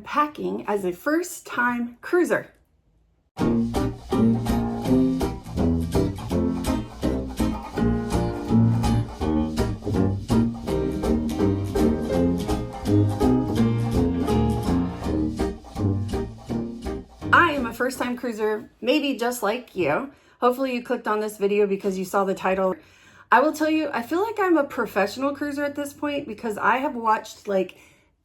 Packing as a first-time cruiser. I am a first-time cruiser, maybe just like you. Hopefully you clicked on this video because you saw the title. I will tell you, I feel like I'm a professional cruiser at this point because I have watched like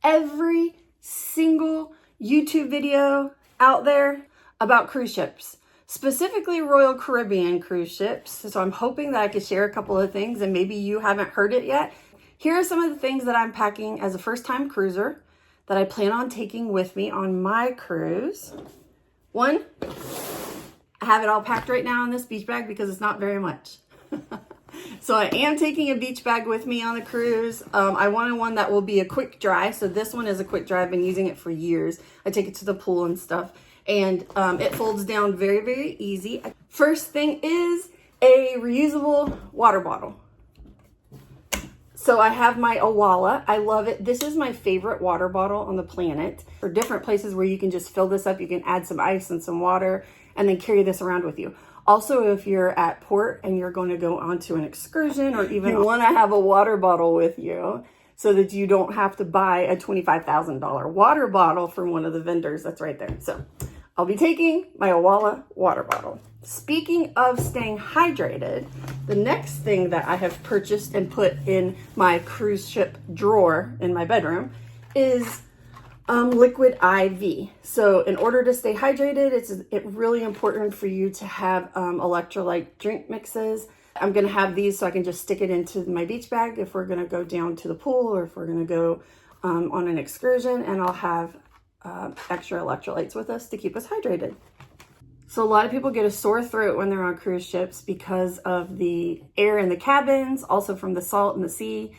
every single YouTube video out there about cruise ships, specifically Royal Caribbean cruise ships. So I'm hoping that I could share a couple of things and maybe you haven't heard it yet. Here are some of the things that I'm packing as a first-time cruiser that I plan on taking with me on my cruise. One, I have it all packed right now in this beach bag because it's not very much. So I am taking a beach bag with me on the cruise. I wanted one that will be a quick dry. So this one is a quick dry. I've been using it for years. I take it to the pool and stuff. And it folds down very, very easy. First thing is a reusable water bottle. So I have my Owala. I love it. This is my favorite water bottle on the planet. For different places where you can just fill this up, you can add some ice and some water and then carry this around with you. Also, if you're at port and you're going to go onto an excursion or even want to have a water bottle with you so that you don't have to buy a $25,000 water bottle from one of the vendors that's right there. So I'll be taking my Owala water bottle. Speaking of staying hydrated, the next thing that I have purchased and put in my cruise ship drawer in my bedroom is liquid IV. So in order to stay hydrated, it's really important for you to have electrolyte drink mixes. I'm going to have these so I can just stick it into my beach bag if we're going to go down to the pool or if we're going to go on an excursion, and I'll have extra electrolytes with us to keep us hydrated. So a lot of people get a sore throat when they're on cruise ships because of the air in the cabins, also from the salt in the sea.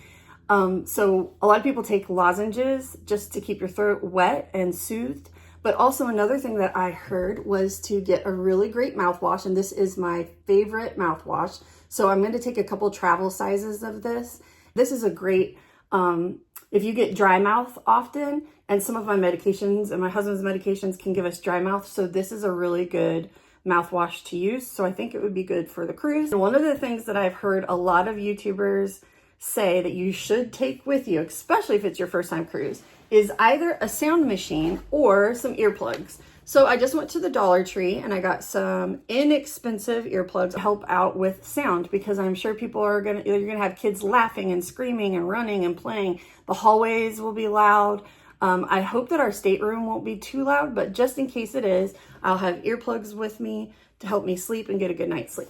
So a lot of people take lozenges just to keep your throat wet and soothed. But also another thing that I heard was to get a really great mouthwash. And this is my favorite mouthwash. So I'm going to take a couple travel sizes of this. This is a great, if you get dry mouth often, and some of my medications and my husband's medications can give us dry mouth. So this is a really good mouthwash to use. So I think it would be good for the cruise. And one of the things that I've heard a lot of YouTubers say that you should take with you, especially if it's your first time cruise, is either a sound machine or some earplugs. So I just went to the Dollar Tree and I got some inexpensive earplugs to help out with sound, because I'm sure people are you're gonna have kids laughing and screaming and running and playing. The hallways will be loud. I hope that our stateroom won't be too loud, but just in case it is, I'll have earplugs with me to help me sleep and get a good night's sleep.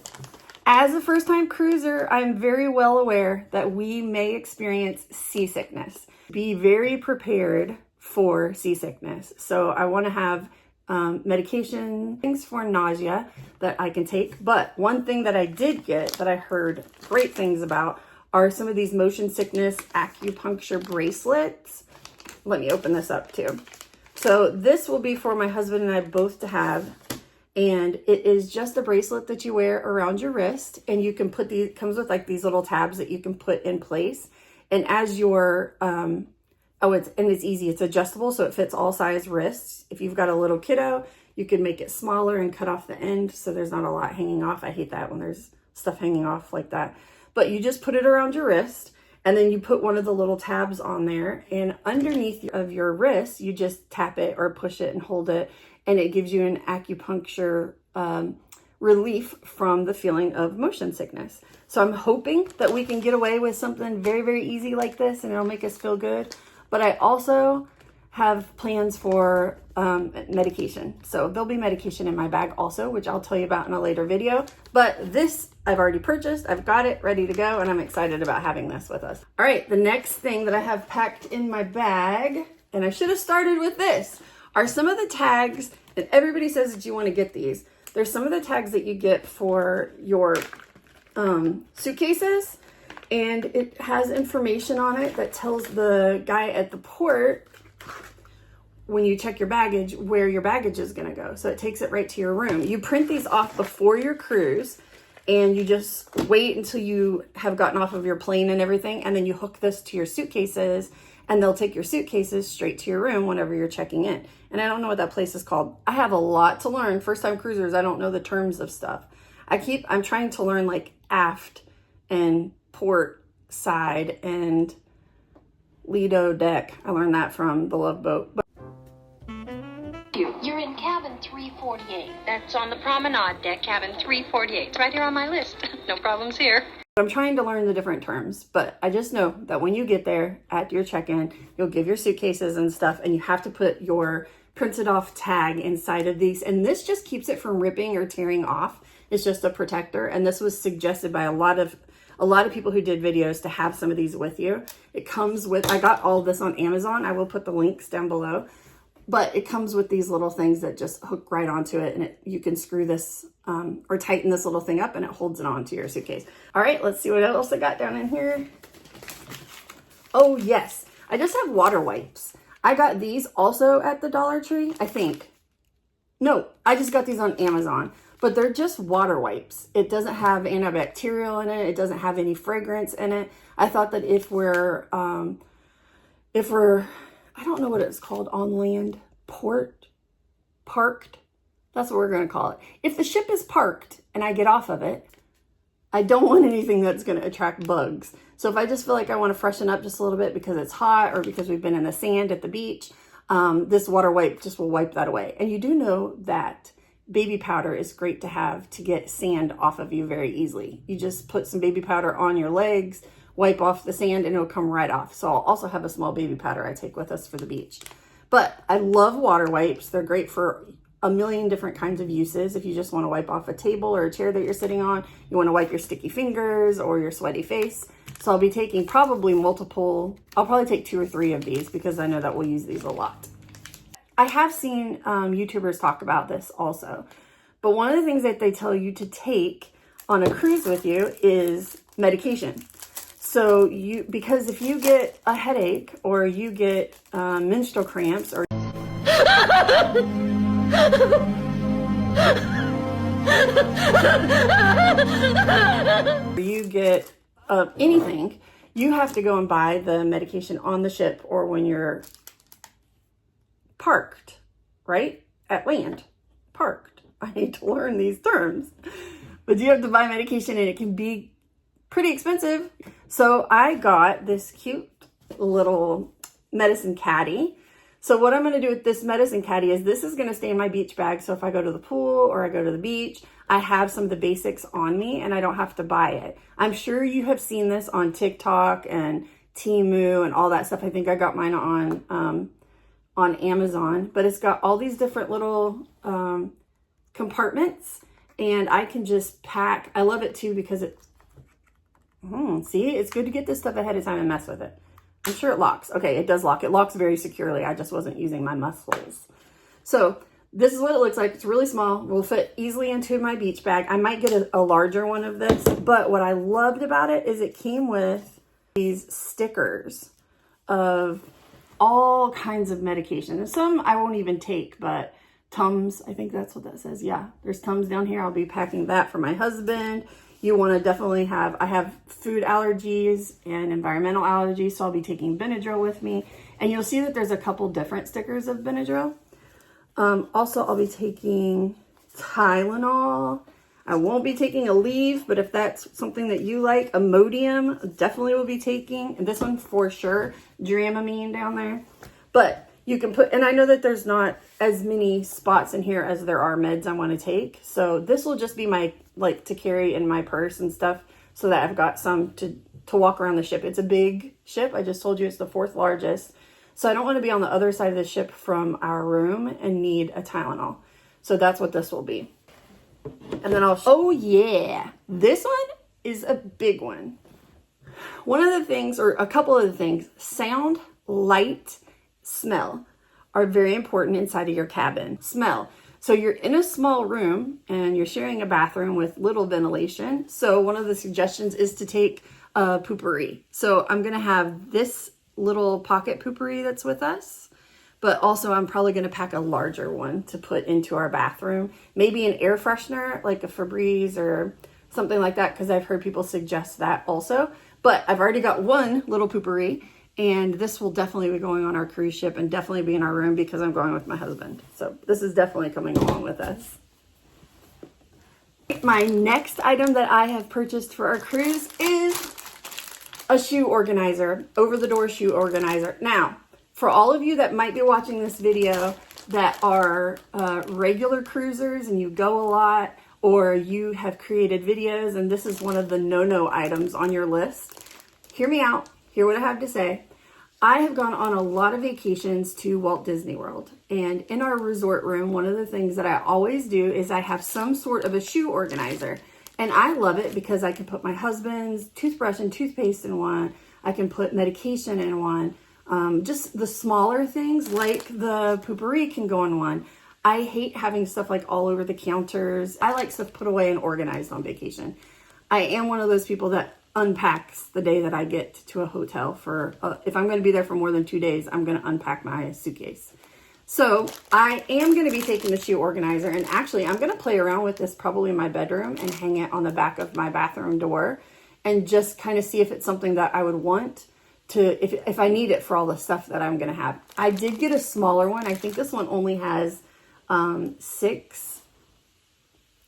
As a first-time cruiser, I'm very well aware that we may experience seasickness. Be very prepared for seasickness. So I want to have medication, things for nausea that I can take. But one thing that I did get that I heard great things about are some of these motion sickness acupuncture bracelets. Let me open this up too. So this will be for my husband and I both to have. And it is just a bracelet that you wear around your wrist, and you can put these, comes with like these little tabs that you can put in place. And as your, it's easy, it's adjustable, so it fits all size wrists. If you've got a little kiddo, you can make it smaller and cut off the end so there's not a lot hanging off. I hate that when there's stuff hanging off like that. But you just put it around your wrist, and then you put one of the little tabs on there, and underneath of your wrist, you just tap it or push it and hold it, and it gives you an acupuncture relief from the feeling of motion sickness. So I'm hoping that we can get away with something very, very easy like this, and it'll make us feel good. But I also have plans for medication. So there'll be medication in my bag also, which I'll tell you about in a later video. But this I've already purchased. I've got it ready to go, and I'm excited about having this with us. All right, the next thing that I have packed in my bag, and I should have started with this, are some of the tags, and everybody says that you want to get these. There's some of the tags that you get for your suitcases, and it has information on it that tells the guy at the port when you check your baggage where your baggage is going to go. So it takes it right to your room. You print these off before your cruise, and you just wait until you have gotten off of your plane and everything, and then you hook this to your suitcases, and they'll take your suitcases straight to your room whenever you're checking in. And I don't know what that place is called. I have a lot to learn. First time cruisers, I don't know the terms of stuff. I'm trying to learn like aft and port side and Lido deck. I learned that from the Love Boat. You're in cabin 348. That's on the promenade deck, cabin 348. It's right here on my list. No problems here. I'm trying to learn the different terms, but I just know that when you get there at your check-in, you'll give your suitcases and stuff, and you have to put your printed off tag inside of these. And this just keeps it from ripping or tearing off. It's just a protector. And this was suggested by a lot of people who did videos to have some of these with you. It comes with, I got all this on Amazon. I will put the links down below. But it comes with these little things that just hook right onto it, and you can screw this or tighten this little thing up, and it holds it onto your suitcase. All right, let's see what else I got down in here. Oh yes, I just have water wipes. I got these also at the Dollar Tree, I think. No, I just got these on Amazon, but they're just water wipes. It doesn't have antibacterial in it. It doesn't have any fragrance in it. I thought that if we're I don't know what it's called on land, parked, that's what we're going to call it. If the ship is parked and I get off of it, I don't want anything that's going to attract bugs. So if I just feel like I want to freshen up just a little bit because it's hot or because we've been in the sand at the beach, this water wipe just will wipe that away. And you do know that baby powder is great to have to get sand off of you very easily. You just put some baby powder on your legs, wipe off the sand, and it'll come right off. So I'll also have a small baby powder I take with us for the beach. But I love water wipes. They're great for a million different kinds of uses. If you just want to wipe off a table or a chair that you're sitting on, you want to wipe your sticky fingers or your sweaty face. So I'll be taking probably multiple, I'll probably take 2 or 3 of these because I know that we'll use these a lot. I have seen YouTubers talk about this also. But one of the things that they tell you to take on a cruise with you is medication. So because if you get a headache or you get menstrual cramps or you get anything, you have to go and buy the medication on the ship or when you're parked, right? At land, parked. I need to learn these terms. But you have to buy medication and it can be pretty expensive. So I got this cute little medicine caddy. So what I'm going to do with this medicine caddy is this is going to stay in my beach bag. So if I go to the pool or I go to the beach, I have some of the basics on me and I don't have to buy it. I'm sure you have seen this on TikTok and Temu and all that stuff. I think I got mine on Amazon, but it's got all these different little compartments and I can just pack. I love it too because see, it's good to get this stuff ahead of time and mess with it. I'm sure it locks. Okay, it does lock. It locks very securely. I just wasn't using my muscles. So this is what it looks like. It's really small. Will fit easily into my beach bag. I might get a larger one of this, but what I loved about it is it came with these stickers of all kinds of medication. And some I won't even take, but Tums, I think that's what that says. Yeah, there's Tums down here. I'll be packing that for my husband. You want to definitely I have food allergies and environmental allergies, so I'll be taking Benadryl with me. And you'll see that there's a couple different stickers of Benadryl. Also, I'll be taking Tylenol. I won't be taking Aleve, but if that's something that you like, Imodium, definitely will be taking. And this one for sure, Dramamine down there. But you can put, and I know that there's not as many spots in here as there are meds I want to take. So this will just be my, like, to carry in my purse and stuff so that I've got some to walk around the ship. It's a big ship. I just told you it's the 4th largest. So I don't want to be on the other side of the ship from our room and need a Tylenol. So that's what this will be. And then oh yeah, this one is a big one. One of the things, or a couple of the things, sound, light, smell are very important inside of your cabin. Smell. So you're in a small room and you're sharing a bathroom with little ventilation. So one of the suggestions is to take a Poo-Pourri. So I'm going to have this little pocket Poo-Pourri that's with us, but also I'm probably going to pack a larger one to put into our bathroom. Maybe an air freshener like a Febreze or something like that, because I've heard people suggest that also. But I've already got one little Poo-Pourri And this will definitely be going on our cruise ship and definitely be in our room because I'm going with my husband. So this is definitely coming along with us. My next item that I have purchased for our cruise is a shoe organizer, over-the-door shoe organizer. Now, for all of you that might be watching this video that are regular cruisers and you go a lot, or you have created videos and this is one of the no-no items on your list, hear me out, hear what I have to say. I have gone on a lot of vacations to Walt Disney World, and in our resort room, one of the things that I always do is I have some sort of a shoe organizer. And I love it because I can put my husband's toothbrush and toothpaste in one. I can put medication in one. Just the smaller things like the Poo-Pourri can go in one. I hate having stuff like all over the counters. I like stuff put away and organized on vacation. I am one of those people that unpacks the day that I get to a hotel for, if I'm going to be there for more than 2 days, I'm going to unpack my suitcase. So I am going to be taking the shoe organizer, and actually I'm going to play around with this probably in my bedroom and hang it on the back of my bathroom door and just kind of see if it's something that I would want to, if I need it for all the stuff that I'm going to have. I did get a smaller one. I think this one only has 6.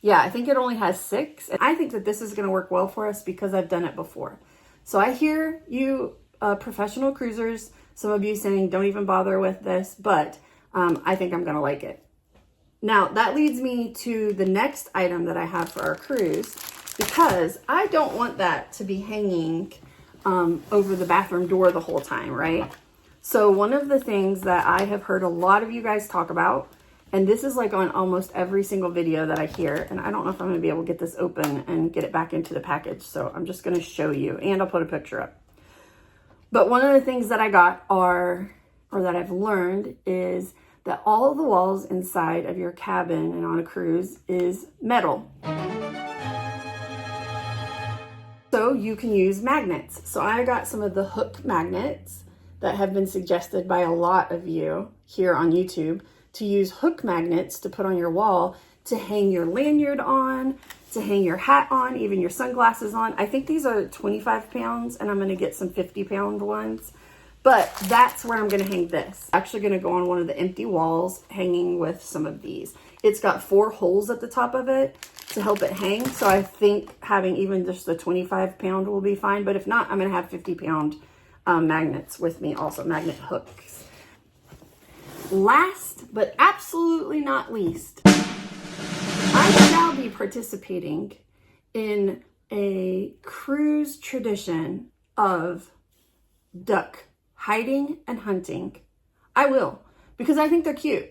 Yeah, I think it only has 6. And I think that this is going to work well for us because I've done it before. So I hear you professional cruisers, some of you saying don't even bother with this, but I think I'm going to like it. Now, that leads me to the next item that I have for our cruise, because I don't want that to be hanging over the bathroom door the whole time, right? So one of the things that I have heard a lot of you guys talk about, and this is like on almost every single video that I hear, and I don't know if I'm going to be able to get this open and get it back into the package, so I'm just going to show you, and I'll put a picture up. But one of the things that I got are, or that I've learned, is that all of the walls inside of your cabin and on a cruise is metal. So you can use magnets. So I got some of the hook magnets that have been suggested by a lot of you here on YouTube to use hook magnets to put on your wall to hang your lanyard on, to hang your hat on, even your sunglasses on. I think these are 25 pounds and I'm going to get some 50-pound ones. But that's where I'm going to hang this. Actually going to go on one of the empty walls hanging with some of these. It's got 4 holes at the top of it to help it hang. So I think having even just the 25-pound will be fine. But if not, I'm going to have 50-pound magnets with me also, magnet hooks. Last, but absolutely not least, I shall be participating in a cruise tradition of duck hiding and hunting. I will, because I think they're cute.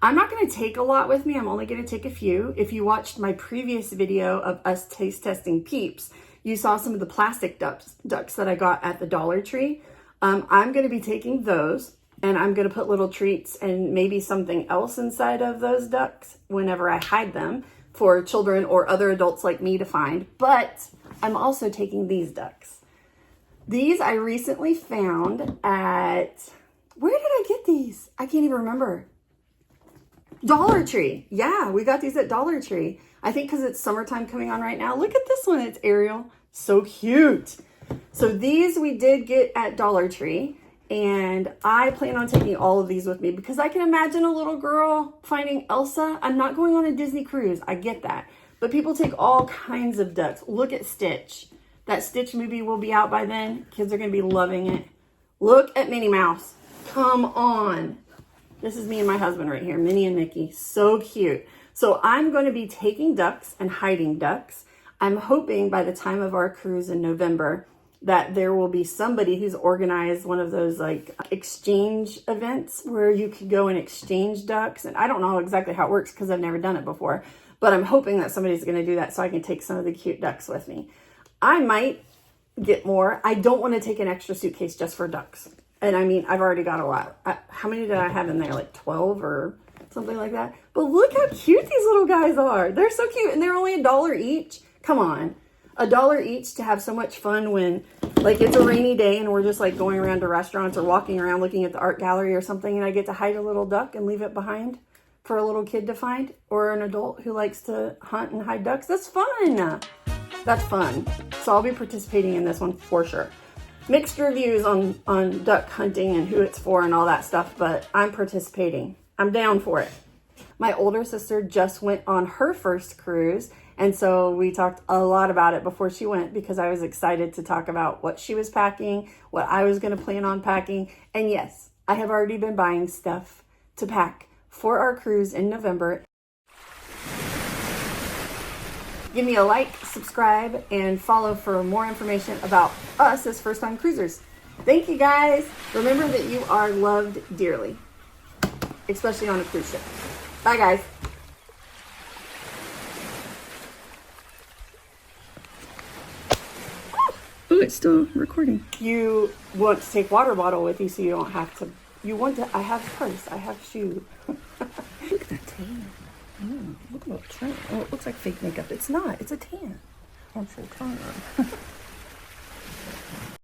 I'm not going to take a lot with me. I'm only going to take a few. If you watched my previous video of us taste testing Peeps, you saw some of the plastic ducks that I got at the Dollar Tree. I'm going to be taking those, and I'm going to put little treats and maybe something else inside of those ducks whenever I hide them for children or other adults like me to find. But I'm also taking these ducks. These I recently found at, where did I get these? I can't even remember. Dollar Tree. Yeah, we got these at Dollar Tree. I think because it's summertime coming on right now. Look at this one. It's Ariel. So cute. So these we did get at Dollar Tree. And I plan on taking all of these with me because I can imagine a little girl finding Elsa. I'm not going on a Disney cruise. I get that. But people take all kinds of ducks. Look at Stitch. That Stitch movie will be out by then. Kids are going to be loving it. Look at Minnie Mouse. Come on. This is me and my husband right here. Minnie and Mickey. So cute. So I'm going to be taking ducks and hiding ducks. I'm hoping by the time of our cruise in November that there will be somebody who's organized one of those like exchange events where you could go and exchange ducks. And I don't know exactly how it works because I've never done it before. But I'm hoping that somebody's going to do that so I can take some of the cute ducks with me. I might get more. I don't want to take an extra suitcase just for ducks. And I mean, I've already got a lot. How many did I have in there? Like 12 or something like that. But look how cute these little guys are. They're so cute. And they're only $1 each. Come on. $1 each to have so much fun when like it's a rainy day and we're just like going around to restaurants or walking around looking at the art gallery or something. And I get to hide a little duck and leave it behind for a little kid to find, or an adult who likes to hunt and hide ducks. That's fun. That's fun. So I'll be participating in this one for sure. mixed reviews on duck hunting and who it's for and all that stuff, but I'm participating. I'm down for it. My older sister just went on her first cruise, and so we talked a lot about it before she went because I was excited to talk about what she was packing, what I was going to plan on packing, and yes, I have already been buying stuff to pack for our cruise in November. Give me a like, subscribe, and follow for more information about us as first-time cruisers. Thank you, guys. Remember that you are loved dearly, especially on a cruise ship. Bye, guys. Ooh, it's still recording. You want to take water bottle with you so you don't have to. You want to. I have purse. I have shoe. Look at that tan. Look at that tan. Oh, it looks like fake makeup. It's not. It's a tan. I'm so tired.